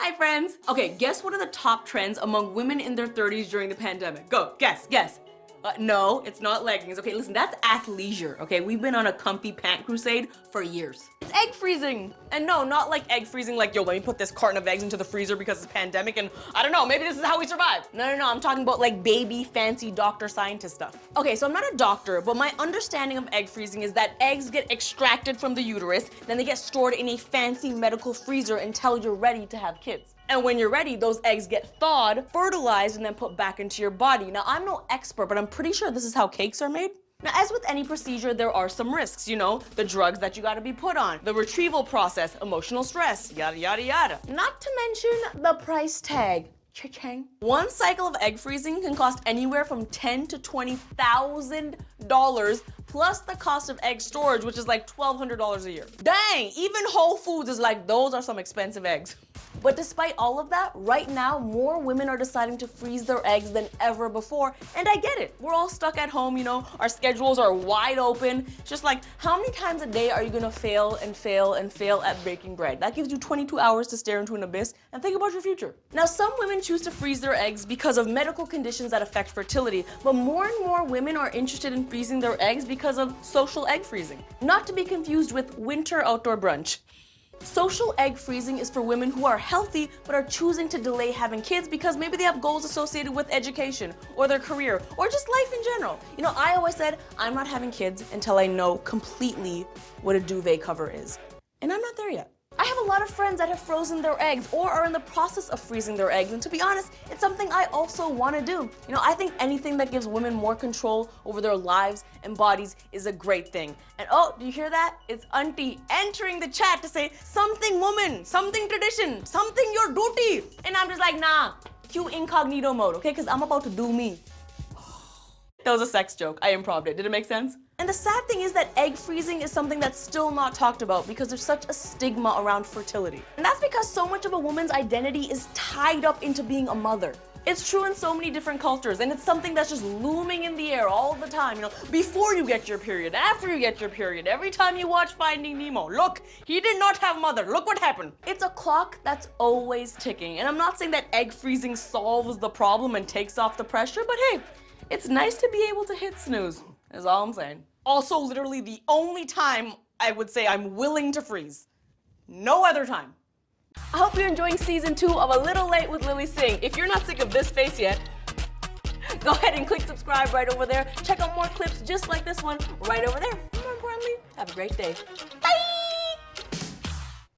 Hi, friends. Okay, guess what are the top trends among women in their 30s during the pandemic? Go, guess. No, it's not leggings. Okay, listen, that's athleisure, okay? We've been on a comfy pant crusade for years. It's egg freezing. And no, not like egg freezing like, yo, let me put this carton of eggs into the freezer because it's pandemic and I don't know, maybe this is how we survive. No, I'm talking about like baby, fancy doctor scientist stuff. Okay, so I'm not a doctor, but my understanding of egg freezing is that eggs get extracted from the uterus, then they get stored in a fancy medical freezer until you're ready to have kids. And when you're ready, those eggs get thawed, fertilized, and then put back into your body. Now, I'm no expert, but I'm pretty sure this is how cakes are made. Now, as with any procedure, there are some risks, you know, the drugs that you gotta be put on, the retrieval process, emotional stress, yada, yada, yada. Not to mention the price tag. Cha-ching. One cycle of egg freezing can cost anywhere from $10,000 to $20,000 plus the cost of egg storage, which is like $1,200 a year. Dang, even Whole Foods is like, those are some expensive eggs. But despite all of that, right now, more women are deciding to freeze their eggs than ever before, and I get it. We're all stuck at home, you know, our schedules are wide open. It's just like, how many times a day are you gonna fail at baking bread? That gives you 22 hours to stare into an abyss and think about your future. Now, some women choose to freeze their eggs because of medical conditions that affect fertility, but more and more women are interested in freezing their eggs because of social egg freezing. Not to be confused with winter outdoor brunch. Social egg freezing is for women who are healthy but are choosing to delay having kids because maybe they have goals associated with education or their career or just life in general. You know, I always said, I'm not having kids until I know completely what a duvet cover is. And I'm not there yet. I have a lot of friends that have frozen their eggs or are in the process of freezing their eggs, and to be honest, it's something I also want to do. You know, I think anything that gives women more control over their lives and bodies is a great thing. And oh, do you hear that? It's Auntie entering the chat to say, something woman, something tradition, something your duty. And I'm just like, nah, cue incognito mode, okay? Because I'm about to do me. That was a sex joke. I improv'd it. Did it make sense? And the sad thing is that egg freezing is something that's still not talked about because there's such a stigma around fertility. And that's because so much of a woman's identity is tied up into being a mother. It's true in so many different cultures, and it's something that's just looming in the air all the time, you know, before you get your period, after you get your period, every time you watch Finding Nemo. Look, he did not have mother. Look what happened. It's a clock that's always ticking, and I'm not saying that egg freezing solves the problem and takes off the pressure, but hey, it's nice to be able to hit snooze, is all I'm saying. Also, literally the only time I would say I'm willing to freeze. No other time. I hope you're enjoying season 2 of A Little Late with Lilly Singh. If you're not sick of this face yet, go ahead and click subscribe right over there. Check out more clips just like this one right over there. More importantly, have a great day. Bye!